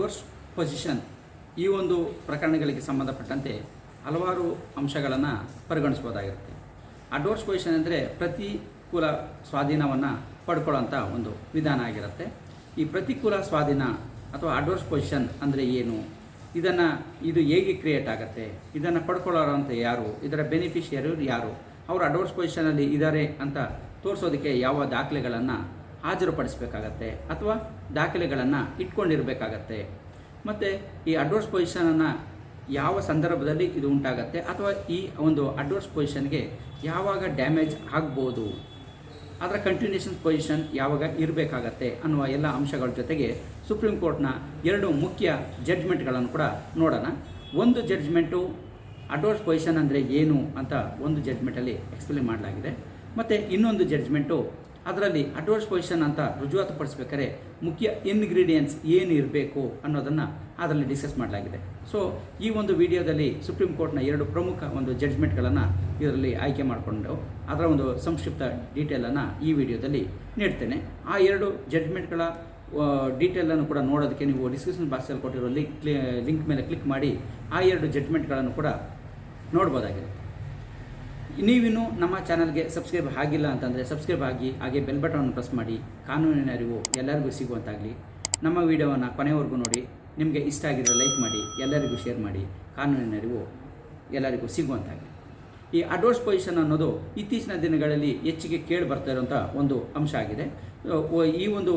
Adverse position ಈ ಒಂದು ಪ್ರಕರಣಗಳಿಗೆ ಸಂಬಂಧಪಟ್ಟಂತೆ ಹಲವಾರು ಅಂಶಗಳನ್ನು ಪರಿಗಣಿಸ್ಬೋದಾಗಿರುತ್ತೆ. ಅಡ್ವರ್ಸ್ ಪೊಸಿಷನ್ ಅಂದರೆ ಪ್ರತಿಕೂಲ ಸ್ವಾಧೀನವನ್ನು ಪಡ್ಕೊಳ್ಳೋಂಥ ಒಂದು ವಿಧಾನ ಆಗಿರುತ್ತೆ. ಈ ಪ್ರತಿಕೂಲ ಸ್ವಾಧೀನ ಅಥವಾ ಅಡ್ವರ್ಸ್ ಪೊಸಿಷನ್ ಅಂದರೆ ಏನು, ಇದು ಹೇಗೆ ಕ್ರಿಯೇಟ್ ಆಗುತ್ತೆ, ಇದನ್ನು ಪಡ್ಕೊಳ್ಳೋರು ಅಂತ ಯಾರು, ಇದರ ಬೆನಿಫಿಷಿಯರಿ ಯಾರು, ಅವರು ಅಡ್ವರ್ಸ್ ಪೊಸಿಷನಲ್ಲಿ ಇದ್ದಾರೆ ಅಂತ ತೋರಿಸೋದಕ್ಕೆ ಯಾವ ದಾಖಲೆಗಳನ್ನು ಹಾಜರುಪಡಿಸಬೇಕಾಗತ್ತೆ ಅಥವಾ ದಾಖಲೆಗಳನ್ನು ಇಟ್ಕೊಂಡಿರಬೇಕಾಗತ್ತೆ, ಮತ್ತು ಈ ಅಡ್ವರ್ಸ್ ಪೊಸಿಷನನ್ನು ಯಾವ ಸಂದರ್ಭದಲ್ಲಿ ಇದು ಉಂಟಾಗತ್ತೆ ಅಥವಾ ಈ ಒಂದು ಅಡ್ವರ್ಸ್ ಪೊಸಿಷನ್ಗೆ ಯಾವಾಗ ಡ್ಯಾಮೇಜ್ ಆಗ್ಬೋದು, ಅದರ ಕಂಟಿನ್ಯೂಷನ್ ಪೊಸಿಷನ್ ಯಾವಾಗ ಇರಬೇಕಾಗತ್ತೆ ಅನ್ನುವ ಎಲ್ಲ ಅಂಶಗಳ ಜೊತೆಗೆ ಸುಪ್ರೀಂ ಕೋರ್ಟ್ನ 2 ಮುಖ್ಯ ಜಡ್ಜ್ಮೆಂಟ್ಗಳನ್ನು ಕೂಡ ನೋಡೋಣ. ಒಂದು ಜಡ್ಜ್ಮೆಂಟು ಅಡ್ವರ್ಸ್ ಪೊಸಿಷನ್ ಅಂದರೆ ಏನು ಅಂತ ಒಂದು ಜಡ್ಜ್ಮೆಂಟಲ್ಲಿ ಎಕ್ಸ್ಪ್ಲೇನ್ ಮಾಡಲಾಗಿದೆ, ಮತ್ತು ಇನ್ನೊಂದು ಜಡ್ಜ್ಮೆಂಟು ಅದರಲ್ಲಿ ಅಡ್ವರ್ಸ್ ಪೊಸಿಷನ್ ಅಂತ ರುಜುವಾತುಪಡಿಸ್ಬೇಕಾದ್ರೆ ಮುಖ್ಯ ಇಂಗ್ರೀಡಿಯೆಂಟ್ಸ್ ಏನು ಇರಬೇಕು ಅನ್ನೋದನ್ನು ಅದರಲ್ಲಿ ಡಿಸ್ಕಸ್ ಮಾಡಲಾಗಿದೆ. ಸೊ ಈ ಒಂದು ವಿಡಿಯೋದಲ್ಲಿ ಸುಪ್ರೀಂ ಕೋರ್ಟ್ನ 2 ಪ್ರಮುಖ ಒಂದು ಜಡ್ಜ್ಮೆಂಟ್ಗಳನ್ನು ಇದರಲ್ಲಿ ಆಯ್ಕೆ ಮಾಡಿಕೊಂಡು ಅದರ ಒಂದು ಸಂಕ್ಷಿಪ್ತ ಡೀಟೇಲನ್ನು ಈ ವಿಡಿಯೋದಲ್ಲಿ ನೀಡ್ತೇನೆ. ಆ 2 ಜಡ್ಜ್ಮೆಂಟ್ಗಳ ಡೀಟೇಲನ್ನು ಕೂಡ ನೋಡೋದಕ್ಕೆ ನೀವು ಡಿಸ್ಕ್ರಿಪ್ಷನ್ ಬಾಕ್ಸಲ್ಲಿ ಕೊಟ್ಟಿರೋ ಲಿಂಕ್ ಮೇಲೆ ಕ್ಲಿಕ್ ಮಾಡಿ ಆ 2 ಜಡ್ಜ್ಮೆಂಟ್ಗಳನ್ನು ಕೂಡ ನೋಡ್ಬೋದಾಗಿರುತ್ತೆ. ನೀವಿನ್ನೂ ನಮ್ಮ ಚಾನಲ್ಗೆ ಸಬ್ಸ್ಕ್ರೈಬ್ ಆಗಿಲ್ಲ ಅಂತಂದರೆ ಸಬ್ಸ್ಕ್ರೈಬ್ ಆಗಿ, ಹಾಗೆ ಬೆಲ್ ಬಟನ್ ಪ್ರೆಸ್ ಮಾಡಿ. ಕಾನೂನಿನ ಅರಿವು ಎಲ್ಲರಿಗೂ ಸಿಗುವಂತಾಗಲಿ. ನಮ್ಮ ವಿಡಿಯೋವನ್ನು ಕೊನೆವರೆಗೂ ನೋಡಿ, ನಿಮಗೆ ಇಷ್ಟ ಆಗಿದ್ದರೆ ಲೈಕ್ ಮಾಡಿ, ಎಲ್ಲರಿಗೂ ಶೇರ್ ಮಾಡಿ. ಕಾನೂನಿನ ಅರಿವು ಎಲ್ಲರಿಗೂ ಸಿಗುವಂತಾಗಲಿ. ಈ ಅಡ್ವರ್ಸ್ ಪೊಸಿಷನ್ ಅನ್ನೋದು ಇತ್ತೀಚಿನ ದಿನಗಳಲ್ಲಿ ಹೆಚ್ಚಿಗೆ ಕೇಳಿ ಬರ್ತಾ ಇರುವಂಥ ಒಂದು ಅಂಶ ಆಗಿದೆ. ಈ ಒಂದು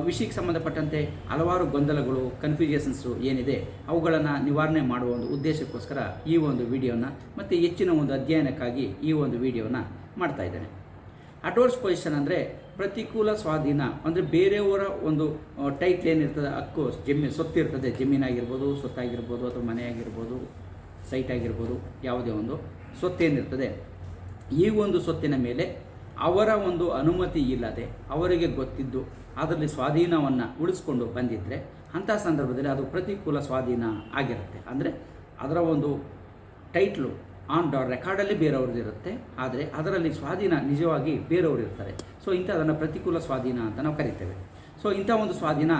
ವಿಷಯಕ್ಕೆ ಸಂಬಂಧಪಟ್ಟಂತೆ ಹಲವಾರು ಗೊಂದಲಗಳು, ಕನ್ಫ್ಯೂಷನ್ಸು ಏನಿದೆ ಅವುಗಳನ್ನು ನಿವಾರಣೆ ಮಾಡುವ ಒಂದು ಉದ್ದೇಶಕ್ಕೋಸ್ಕರ ಈ ಒಂದು ವಿಡಿಯೋನ ಮತ್ತು ಹೆಚ್ಚಿನ ಒಂದು ಅಧ್ಯಯನಕ್ಕಾಗಿ ಈ ಒಂದು ವಿಡಿಯೋನ ಮಾಡ್ತಾ ಇದ್ದೇನೆ. ಅಡ್ವರ್ಸ್ ಪೊಸಿಷನ್ ಅಂದರೆ ಪ್ರತಿಕೂಲ ಸ್ವಾಧೀನ ಅಂದರೆ ಬೇರೆಯವರ ಒಂದು ಟೈಟ್ಲ್ ಏನಿರ್ತದೆ, ಹಕ್ಕು, ಸೊತ್ತಿರ್ತದೆ, ಜಮೀನಾಗಿರ್ಬೋದು, ಸೊತ್ತಾಗಿರ್ಬೋದು, ಅಥವಾ ಮನೆ ಆಗಿರ್ಬೋದು, ಸೈಟ್ ಆಗಿರ್ಬೋದು, ಯಾವುದೇ ಒಂದು ಸೊತ್ತೇನಿರ್ತದೆ, ಈ ಒಂದು ಸೊತ್ತಿನ ಮೇಲೆ ಅವರ ಒಂದು ಅನುಮತಿ ಇಲ್ಲದೆ ಅವರಿಗೆ ಗೊತ್ತಿದ್ದು ಅದರಲ್ಲಿ ಸ್ವಾಧೀನವನ್ನು ಉಳಿಸ್ಕೊಂಡು ಬಂದಿದ್ದರೆ ಅಂಥ ಸಂದರ್ಭದಲ್ಲಿ ಅದು ಪ್ರತಿಕೂಲ ಸ್ವಾಧೀನ ಆಗಿರುತ್ತೆ. ಅಂದರೆ ಅದರ ಒಂದು ಟೈಟ್ಲು ಆನ್ ರೆಕಾರ್ಡಲ್ಲಿ ಬೇರೆಯವ್ರದ್ದು ಇರುತ್ತೆ, ಆದರೆ ಅದರಲ್ಲಿ ಸ್ವಾಧೀನ ನಿಜವಾಗಿ ಬೇರೆಯವರು ಇರ್ತಾರೆ. ಸೊ ಇಂಥದನ್ನು ಪ್ರತಿಕೂಲ ಸ್ವಾಧೀನ ಅಂತ ನಾವು ಕರಿತೇವೆ. ಸೊ ಇಂಥ ಒಂದು ಸ್ವಾಧೀನ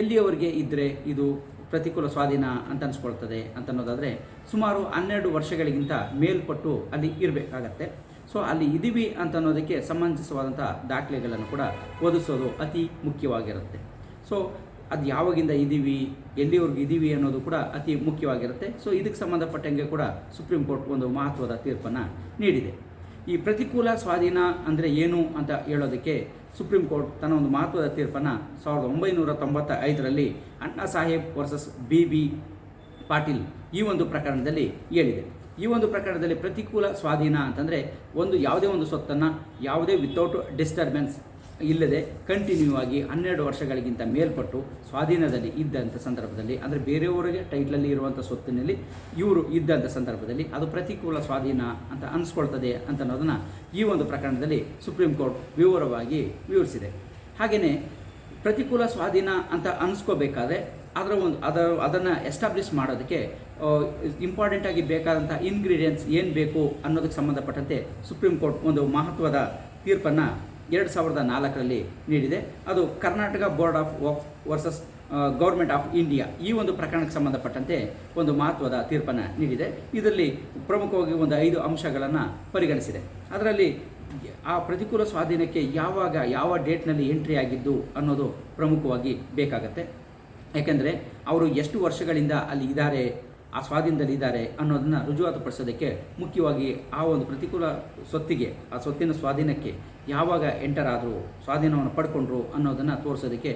ಎಲ್ಲಿಯವರೆಗೆ ಇದ್ದರೆ ಇದು ಪ್ರತಿಕೂಲ ಸ್ವಾಧೀನ ಅಂತ ಅನಿಸ್ಕೊಳ್ತದೆ ಅಂತ ಅನ್ನೋದಾದರೆ ಸುಮಾರು 12 ವರ್ಷಗಳಿಗಿಂತ ಮೇಲ್ಪಟ್ಟು ಅಲ್ಲಿ ಇರಬೇಕಾಗತ್ತೆ. ಸೊ ಅಲ್ಲಿ ಇದ್ದೀವಿ ಅಂತ ಅನ್ನೋದಕ್ಕೆ ಸಂಬಂಧಿಸವಾದಂಥ ದಾಖಲೆಗಳನ್ನು ಕೂಡ ಒದಗಿಸೋದು ಅತಿ ಮುಖ್ಯವಾಗಿರುತ್ತೆ. ಸೊ ಅದು ಯಾವಾಗಿಂದ ಇದ್ದೀವಿ, ಎಲ್ಲಿವರೆಗೂ ಇದ್ದೀವಿ ಅನ್ನೋದು ಕೂಡ ಅತಿ ಮುಖ್ಯವಾಗಿರುತ್ತೆ. ಸೊ ಇದಕ್ಕೆ ಸಂಬಂಧಪಟ್ಟಂಗೆ ಕೂಡ ಸುಪ್ರೀಂ ಕೋರ್ಟ್ ಒಂದು ಮಹತ್ವದ ತೀರ್ಪನ್ನು ನೀಡಿದೆ. ಈ ಪ್ರತಿಕೂಲ ಸ್ವಾಧೀನ ಅಂದರೆ ಏನು ಅಂತ ಹೇಳೋದಕ್ಕೆ ಸುಪ್ರೀಂ ಕೋರ್ಟ್ ತನ್ನ ಒಂದು ಮಹತ್ವದ ತೀರ್ಪನ್ನು 1995ರಲ್ಲಿ ಅಣ್ಣಾ ಸಾಹೇಬ್ ವರ್ಸಸ್ BB ಪಾಟೀಲ್ ಈ ಒಂದು ಪ್ರಕರಣದಲ್ಲಿ ಹೇಳಿದೆ. ಈ ಒಂದು ಪ್ರಕರಣದಲ್ಲಿ ಪ್ರತಿಕೂಲ ಸ್ವಾಧೀನ ಅಂತಂದರೆ ಯಾವುದೇ ಒಂದು ಸೊತ್ತನ್ನು ಯಾವುದೇ ವಿತೌಟ್ ಡಿಸ್ಟರ್ಬೆನ್ಸ್ ಇಲ್ಲದೆ ಕಂಟಿನ್ಯೂ ಆಗಿ 12 ವರ್ಷಗಳಿಗಿಂತ ಮೇಲ್ಪಟ್ಟು ಸ್ವಾಧೀನದಲ್ಲಿ ಇದ್ದಂಥ ಸಂದರ್ಭದಲ್ಲಿ, ಅಂದರೆ ಬೇರೆಯವರಿಗೆ ಟೈಟ್ಲಲ್ಲಿ ಇರುವಂಥ ಸೊತ್ತಿನಲ್ಲಿ ಇವರು ಇದ್ದಂಥ ಸಂದರ್ಭದಲ್ಲಿ ಅದು ಪ್ರತಿಕೂಲ ಸ್ವಾಧೀನ ಅಂತ ಅನಿಸ್ಕೊಳ್ತದೆ ಅಂತ ಅನ್ನೋದನ್ನು ಈ ಒಂದು ಪ್ರಕರಣದಲ್ಲಿ ಸುಪ್ರೀಂ ಕೋರ್ಟ್ ವಿವರವಾಗಿ ವಿವರಿಸಿದೆ. ಹಾಗೆಯೇ ಪ್ರತಿಕೂಲ ಸ್ವಾಧೀನ ಅಂತ ಅನಿಸ್ಕೋಬೇಕಾದ್ರೆ ಅದನ್ನು ಎಸ್ಟಾಬ್ಲಿಷ್ ಮಾಡೋದಕ್ಕೆ ಇಂಪಾರ್ಟೆಂಟಾಗಿ ಬೇಕಾದಂಥ ಇಂಗ್ರೀಡಿಯೆಂಟ್ಸ್ ಏನು ಬೇಕು ಅನ್ನೋದಕ್ಕೆ ಸಂಬಂಧಪಟ್ಟಂತೆ ಸುಪ್ರೀಂ ಕೋರ್ಟ್ ಒಂದು ಮಹತ್ವದ ತೀರ್ಪನ್ನು 2004ರಲ್ಲಿ ನೀಡಿದೆ. ಅದು Karnataka board of versus government of India ಈ ಒಂದು ಪ್ರಕರಣಕ್ಕೆ ಸಂಬಂಧಪಟ್ಟಂತೆ ಒಂದು ಮಹತ್ವದ ತೀರ್ಪನ್ನು ನೀಡಿದೆ. ಇದರಲ್ಲಿ ಪ್ರಮುಖವಾಗಿ ಒಂದು 5 ಅಂಶಗಳನ್ನು ಪರಿಗಣಿಸಿದೆ. ಅದರಲ್ಲಿ ಆ ಪ್ರತಿಕೂಲ ಸ್ವಾಧೀನಕ್ಕೆ ಯಾವ ಡೇಟ್ನಲ್ಲಿ ಎಂಟ್ರಿ ಆಗಿದ್ದು ಅನ್ನೋದು ಪ್ರಮುಖವಾಗಿ ಬೇಕಾಗತ್ತೆ. ಯಾಕೆಂದರೆ ಅವರು ಎಷ್ಟು ವರ್ಷಗಳಿಂದ ಅಲ್ಲಿ ಇದ್ದಾರೆ, ಆ ಸ್ವಾಧೀನದಲ್ಲಿ ಇದ್ದಾರೆ ಅನ್ನೋದನ್ನು ರುಜುವಾತುಪಡಿಸೋದಕ್ಕೆ ಮುಖ್ಯವಾಗಿ ಆ ಒಂದು ಪ್ರತಿಕೂಲ ಸೊತ್ತಿಗೆ, ಆ ಸೊತ್ತಿನ ಸ್ವಾಧೀನಕ್ಕೆ ಯಾವಾಗ ಎಂಟರ್ ಆದರೂ, ಸ್ವಾಧೀನವನ್ನು ಪಡ್ಕೊಂಡ್ರು ಅನ್ನೋದನ್ನು ತೋರಿಸೋದಕ್ಕೆ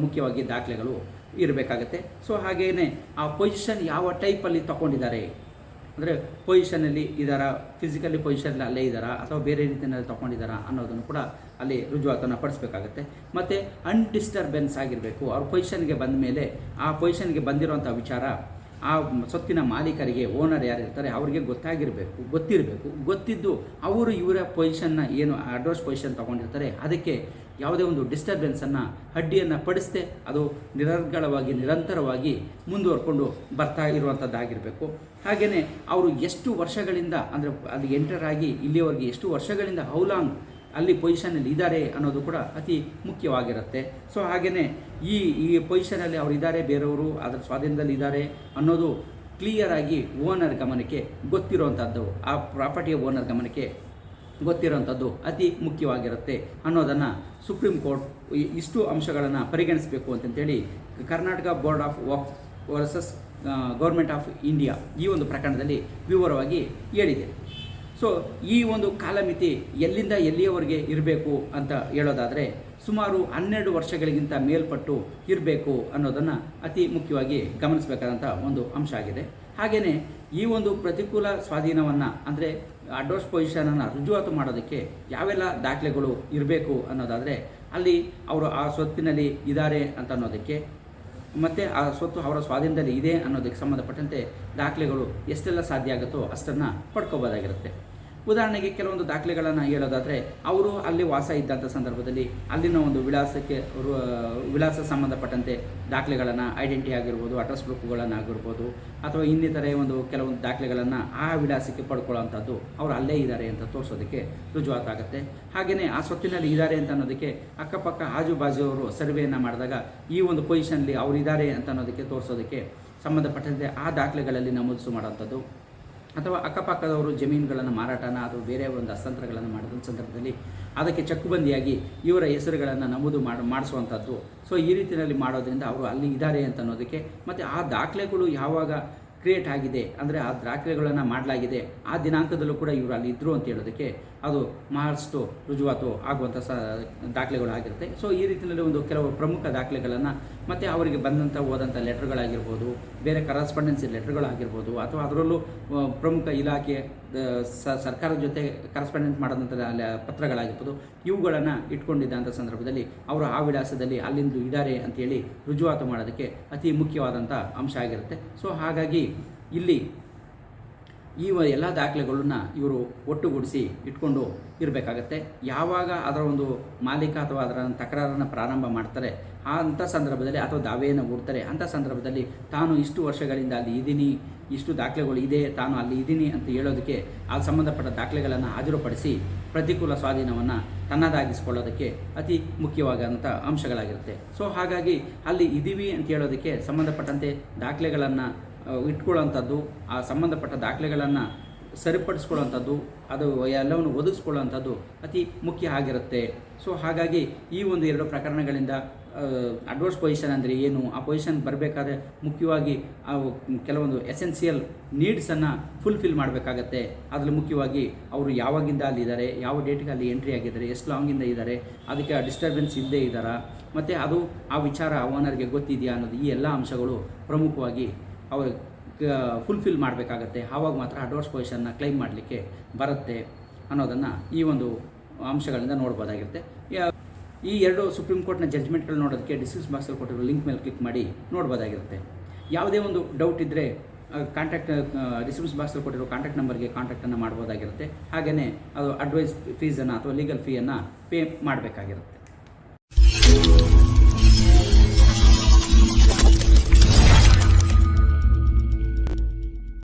ಮುಖ್ಯವಾಗಿ ದಾಖಲೆಗಳು ಇರಬೇಕಾಗತ್ತೆ. ಸೊ ಹಾಗೆಯೇ ಆ ಪೊಸಿಷನ್ ಯಾವ ಟೈಪಲ್ಲಿ ತಗೊಂಡಿದ್ದಾರೆ, ಅಂದರೆ ಪೊಸಿಷನಲ್ಲಿ ಇದ್ದಾರಾ, ಫಿಸಿಕಲಿ ಪೊಸಿಷನಲ್ಲಿ ಅಲ್ಲೇ ಇದ್ದಾರಾ ಅಥವಾ ಬೇರೆ ರೀತಿಯಲ್ಲಿ ತೊಗೊಂಡಿದ್ದಾರಾ ಅನ್ನೋದನ್ನು ಕೂಡ ಅಲ್ಲಿ ರುಜುವಾತನ್ನು ಪಡಿಸ್ಬೇಕಾಗತ್ತೆ. ಮತ್ತು ಅನ್ಡಿಸ್ಟರ್ಬೆನ್ಸ್ ಆಗಿರಬೇಕು. ಅವ್ರ ಪೊಸಿಷನ್ಗೆ ಬಂದ ಮೇಲೆ ಆ ಪೊಸಿಷನ್ಗೆ ಬಂದಿರೋಂಥ ವಿಚಾರ ಆ ಸೊತ್ತಿನ ಮಾಲೀಕರಿಗೆ, ಓನರ್ ಯಾರಿರ್ತಾರೆ ಅವರಿಗೆ ಗೊತ್ತಿದ್ದು ಅವರು ಇವರ ಪೊಸಿಷನ್ನ ಏನು ಅಡ್ವರ್ಸ್ ಪೊಸಿಷನ್ ತೊಗೊಂಡಿರ್ತಾರೆ ಅದಕ್ಕೆ ಯಾವುದೇ ಒಂದು ಡಿಸ್ಟರ್ಬೆನ್ಸನ್ನು, ಅಡ್ಡಿಯನ್ನು ಪಡಿಸದೆ ಅದು ನಿರಂತರವಾಗಿ ಮುಂದುವರ್ಕೊಂಡು ಬರ್ತಾ ಇರುವಂಥದ್ದಾಗಿರಬೇಕು. ಹಾಗೆಯೇ ಅವರು ಎಷ್ಟು ವರ್ಷಗಳಿಂದ, ಅಂದರೆ ಅಲ್ಲಿ ಎಂಟರ್ ಆಗಿ ಇಲ್ಲಿಯವರೆಗೆ ಎಷ್ಟು ವರ್ಷಗಳಿಂದ ಹೌ ಲಾಂಗ್ ಅಲ್ಲಿ ಪೊಸಿಷನಲ್ಲಿ ಇದ್ದಾರೆ ಅನ್ನೋದು ಕೂಡ ಅತಿ ಮುಖ್ಯವಾಗಿರುತ್ತೆ. ಸೊ ಹಾಗೆಯೇ ಈ ಪೊಸಿಷನಲ್ಲಿ ಅವರು ಇದ್ದಾರೆ, ಬೇರೆಯವರು ಅದರ ಸ್ವಾಧೀನದಲ್ಲಿ ಇದ್ದಾರೆ ಅನ್ನೋದು ಕ್ಲಿಯರಾಗಿ ಓನರ್ ಗಮನಕ್ಕೆ ಗೊತ್ತಿರುವಂಥದ್ದು, ಆ ಪ್ರಾಪರ್ಟಿಯ ಓನರ್ ಗಮನಕ್ಕೆ ಗೊತ್ತಿರೋವಂಥದ್ದು ಅತಿ ಮುಖ್ಯವಾಗಿರುತ್ತೆ ಅನ್ನೋದನ್ನು ಸುಪ್ರೀಂ ಕೋರ್ಟ್ ಇಷ್ಟು ಅಂಶಗಳನ್ನು ಪರಿಗಣಿಸಬೇಕು ಅಂತಂತೇಳಿ Karnataka board of Waqf versus government of India ಈ ಒಂದು ಪ್ರಕರಣದಲ್ಲಿ ವಿವರವಾಗಿ ಹೇಳಿದೆ. ಸೊ ಈ ಒಂದು ಕಾಲಮಿತಿ ಎಲ್ಲಿಂದ ಎಲ್ಲಿಯವರೆಗೆ ಇರಬೇಕು ಅಂತ ಹೇಳೋದಾದರೆ ಸುಮಾರು 12 ವರ್ಷಗಳಿಗಿಂತ ಮೇಲ್ಪಟ್ಟು ಇರಬೇಕು ಅನ್ನೋದನ್ನು ಅತಿ ಮುಖ್ಯವಾಗಿ ಗಮನಿಸಬೇಕಾದಂಥ ಒಂದು ಅಂಶ ಆಗಿದೆ. ಹಾಗೆಯೇ ಈ ಒಂದು ಪ್ರತಿಕೂಲ ಸ್ವಾಧೀನವನ್ನು ಅಂದರೆ ಅಡ್ವರ್ಸ್ ಪೊಸಿಷನನ್ನು ರುಜುವಾತು ಮಾಡೋದಕ್ಕೆ ಯಾವೆಲ್ಲ ದಾಖಲೆಗಳು ಇರಬೇಕು ಅನ್ನೋದಾದರೆ ಅಲ್ಲಿ ಅವರು ಆ ಸ್ವತ್ತಿನಲ್ಲಿ ಇದ್ದಾರೆ ಅಂತ ಅನ್ನೋದಕ್ಕೆ ಮತ್ತು ಆ ಸ್ವತ್ತು ಅವರ ಸ್ವಾಧೀನದಲ್ಲಿ ಇದೆ ಅನ್ನೋದಕ್ಕೆ ಸಂಬಂಧಪಟ್ಟಂತೆ ದಾಖಲೆಗಳು ಎಷ್ಟೆಲ್ಲ ಸಾಧ್ಯ ಆಗುತ್ತೋ ಅಷ್ಟನ್ನು ಪಡ್ಕೋಬೋದಾಗಿರುತ್ತೆ. ಉದಾಹರಣೆಗೆ ಕೆಲವೊಂದು ದಾಖಲೆಗಳನ್ನು ಹೇಳೋದಾದರೆ ಅವರು ಅಲ್ಲಿ ವಾಸ ಇದ್ದಂಥ ಸಂದರ್ಭದಲ್ಲಿ ಅಲ್ಲಿನ ಒಂದು ವಿಳಾಸ ಸಂಬಂಧಪಟ್ಟಂತೆ ದಾಖಲೆಗಳನ್ನು ಐಡೆಂಟಿ ಆಗಿರ್ಬೋದು, ಅಡ್ರೆಸ್ ಪ್ರೂಫ್ಗಳನ್ನಾಗಿರ್ಬೋದು, ಅಥವಾ ಇನ್ನಿತರೆ ಕೆಲವೊಂದು ದಾಖಲೆಗಳನ್ನು ಆ ವಿಳಾಸಕ್ಕೆ ಪಡ್ಕೊಳ್ಳೋವಂಥದ್ದು ಅವರು ಅಲ್ಲೇ ಇದ್ದಾರೆ ಅಂತ ತೋರಿಸೋದಕ್ಕೆ ರುಜುವಾತಾಗುತ್ತೆ. ಹಾಗೆಯೇ ಆ ಸ್ವತ್ತಿನಲ್ಲಿ ಇದ್ದಾರೆ ಅಂತ ಅನ್ನೋದಕ್ಕೆ ಅಕ್ಕಪಕ್ಕ ಆಜು ಬಾಜುವರು ಸರ್ವೆಯನ್ನು ಮಾಡಿದಾಗ ಈ ಒಂದು ಪೊಸಿಷನ್ಲಿ ಅವರು ಇದ್ದಾರೆ ಅಂತ ಅನ್ನೋದಕ್ಕೆ ತೋರಿಸೋದಕ್ಕೆ ಸಂಬಂಧಪಟ್ಟಂತೆ ಆ ದಾಖಲೆಗಳಲ್ಲಿ ನಮೂದಿಸು ಮಾಡೋವಂಥದ್ದು, ಅಥವಾ ಅಕ್ಕಪಕ್ಕದವರು ಜಮೀನುಗಳನ್ನು ಮಾರಾಟನ ಅಥವಾ ಬೇರೆ ಒಂದು ಹಸ್ತಾಂತರಗಳನ್ನು ಮಾಡಿದ ಸಂದರ್ಭದಲ್ಲಿ ಅದಕ್ಕೆ ಚಕ್ಕುಬಂದಿಯಾಗಿ ಇವರ ಹೆಸರುಗಳನ್ನು ನಮೂದು ಮಾಡಿಸುವಂಥದ್ದು. ಸೊ ಈ ರೀತಿಯಲ್ಲಿ ಮಾಡೋದ್ರಿಂದ ಅವರು ಅಲ್ಲಿ ಇದ್ದಾರೆ ಅಂತ ಅನ್ನೋದಕ್ಕೆ, ಮತ್ತು ಆ ದಾಖಲೆಗಳು ಯಾವಾಗ ಕ್ರಿಯೇಟ್ ಆಗಿದೆ ಅಂದರೆ ಆ ದಾಖಲೆಗಳನ್ನು ಮಾಡಲಾಗಿದೆ ಆ ದಿನಾಂಕದಲ್ಲೂ ಕೂಡ ಇವರು ಅಲ್ಲಿ ಇದ್ದರು ಅಂತ ಹೇಳೋದಕ್ಕೆ ಅದು ಮಹಷ್ಟು ರುಜುವಾತು ಆಗುವಂಥ ದಾಖಲೆಗಳು ಆಗಿರುತ್ತೆ. ಸೊ ಈ ರೀತಿಯಲ್ಲಿ ಕೆಲವು ಪ್ರಮುಖ ದಾಖಲೆಗಳನ್ನು ಮತ್ತು ಅವರಿಗೆ ಹೋದಂಥ ಲೆಟರ್ಗಳಾಗಿರ್ಬೋದು, ಬೇರೆ ಕರೆಸ್ಪಾಂಡೆನ್ಸಿ ಲೆಟರ್ಗಳಾಗಿರ್ಬೋದು, ಅಥವಾ ಅದರಲ್ಲೂ ಪ್ರಮುಖ ಇಲಾಖೆ ಸರ್ಕಾರದ ಜೊತೆ ಕರೆಸ್ಪಾಂಡೆನ್ಸ್ ಮಾಡೋದಂಥ ಪತ್ರಗಳಾಗಿರ್ಬೋದು, ಇವುಗಳನ್ನು ಇಟ್ಕೊಂಡಿದ್ದಂಥ ಸಂದರ್ಭದಲ್ಲಿ ಅವರು ಆ ವಿಳಾಸದಲ್ಲಿ ಅಲ್ಲಿಂದು ಇದ್ದಾರೆ ಅಂತೇಳಿ ರುಜುವಾತು ಮಾಡೋದಕ್ಕೆ ಅತಿ ಮುಖ್ಯವಾದಂಥ ಅಂಶ ಆಗಿರುತ್ತೆ. ಸೊ ಹಾಗಾಗಿ ಇಲ್ಲಿ ಈ ಎಲ್ಲ ದಾಖಲೆಗಳನ್ನು ಇವರು ಒಟ್ಟುಗೂಡಿಸಿ ಇಟ್ಕೊಂಡು ಇರಬೇಕಾಗತ್ತೆ. ಯಾವಾಗ ಅದರ ಒಂದು ಮಾಲೀಕ ಅಥವಾ ಅದರ ತಕರಾರನ್ನು ಪ್ರಾರಂಭ ಮಾಡ್ತಾರೆ ಅಂಥ ಸಂದರ್ಭದಲ್ಲಿ, ಅಥವಾ ದಾವೆಯನ್ನು ಹೂಡ್ತಾರೆ ಅಂಥ ಸಂದರ್ಭದಲ್ಲಿ ತಾನು ಇಷ್ಟು ವರ್ಷಗಳಿಂದ ಅಲ್ಲಿ ಇದ್ದೀನಿ, ಇಷ್ಟು ದಾಖಲೆಗಳು ಇದೆ, ತಾನು ಅಲ್ಲಿ ಇದ್ದೀನಿ ಅಂತ ಹೇಳೋದಕ್ಕೆ ಆ ಸಂಬಂಧಪಟ್ಟ ದಾಖಲೆಗಳನ್ನು ಹಾಜರುಪಡಿಸಿ ಪ್ರತಿಕೂಲ ಸ್ವಾಧೀನವನ್ನು ತನ್ನದಾಗಿಸ್ಕೊಳ್ಳೋದಕ್ಕೆ ಅತಿ ಮುಖ್ಯವಾದಂಥ ಅಂಶಗಳಾಗಿರುತ್ತೆ. ಸೊ ಹಾಗಾಗಿ ಅಲ್ಲಿ ಇದ್ದೀವಿ ಅಂತ ಹೇಳೋದಕ್ಕೆ ಸಂಬಂಧಪಟ್ಟಂತೆ ದಾಖಲೆಗಳನ್ನು ಇಟ್ಕೊಳ್ಳೋವಂಥದ್ದು, ಆ ಸಂಬಂಧಪಟ್ಟ ದಾಖಲೆಗಳನ್ನು ಸರಿಪಡಿಸ್ಕೊಳ್ಳೋವಂಥದ್ದು, ಅದು ಎಲ್ಲವನ್ನು ಒದಗಿಸ್ಕೊಳ್ಳೋವಂಥದ್ದು ಅತಿ ಮುಖ್ಯ ಆಗಿರುತ್ತೆ. ಸೊ ಹಾಗಾಗಿ ಈ ಒಂದು 2 ಪ್ರಕರಣಗಳಿಂದ ಅಡ್ವರ್ಸ್ ಪೊಸಿಷನ್ ಅಂದರೆ ಏನು, ಆ ಪೊಸಿಷನ್ ಬರಬೇಕಾದ್ರೆ ಮುಖ್ಯವಾಗಿ ಕೆಲವೊಂದು ಎಸೆನ್ಷಿಯಲ್ ನೀಡ್ಸನ್ನು ಫುಲ್ಫಿಲ್ ಮಾಡಬೇಕಾಗತ್ತೆ. ಅದರಲ್ಲಿ ಮುಖ್ಯವಾಗಿ ಅವರು ಯಾವಾಗಿಂದ ಅಲ್ಲಿದ್ದಾರೆ, ಯಾವ ಡೇಟಿಗೆ ಅಲ್ಲಿ ಎಂಟ್ರಿ ಆಗಿದ್ದಾರೆ, ಎಷ್ಟು ಲಾಂಗಿಂದ ಇದ್ದಾರೆ, ಅದಕ್ಕೆ ಡಿಸ್ಟರ್ಬೆನ್ಸ್ ಇಲ್ಲದೇ ಇದ್ದಾರಾ, ಮತ್ತು ಅದು ಆ ವಿಚಾರ ಓನರ್ಗೆ ಗೊತ್ತಿದೆಯಾ ಅನ್ನೋದು ಈ ಎಲ್ಲ ಅಂಶಗಳು ಪ್ರಮುಖವಾಗಿ ಅವರು ಫುಲ್ಫಿಲ್ ಮಾಡಬೇಕಾಗತ್ತೆ. ಆವಾಗ ಮಾತ್ರ ಅಡ್ವರ್ಸ್ ಪೊಸಿಷನ್ನ ಕ್ಲೈಮ್ ಮಾಡಲಿಕ್ಕೆ ಬರುತ್ತೆ ಅನ್ನೋದನ್ನು ಈ ಒಂದು ಅಂಶಗಳಿಂದ ನೋಡ್ಬೋದಾಗಿರುತ್ತೆ. ಈ 2 ಸುಪ್ರೀಂ ಕೋರ್ಟ್ನ ಜಡ್ಜ್ಮೆಂಟ್ಗಳು ನೋಡೋದಕ್ಕೆ ಡಿಸ್ಕ್ರಿಪ್ಷನ್ ಬಾಕ್ಸಲ್ಲಿ ಕೊಟ್ಟಿರೋ ಲಿಂಕ್ ಮೇಲೆ ಕ್ಲಿಕ್ ಮಾಡಿ ನೋಡ್ಬೋದಾಗಿರುತ್ತೆ. ಯಾವುದೇ ಒಂದು ಡೌಟ್ ಇದ್ದರೆ ಡಿಸ್ಕ್ರಿಪ್ಷನ್ ಬಾಕ್ಸಲ್ಲಿ ಕೊಟ್ಟಿರೋ ಕಾಂಟ್ಯಾಕ್ಟ್ ನಂಬರ್ಗೆ ಕಾಂಟ್ಯಾಕ್ಟನ್ನು ಮಾಡ್ಬೋದಾಗಿರುತ್ತೆ. ಹಾಗೆಯೇ ಅದು ಅಡ್ವೈಸ್ ಫೀಸನ್ನು ಅಥವಾ ಲೀಗಲ್ ಫೀಯನ್ನು ಪೇ ಮಾಡಬೇಕಾಗಿರುತ್ತೆ.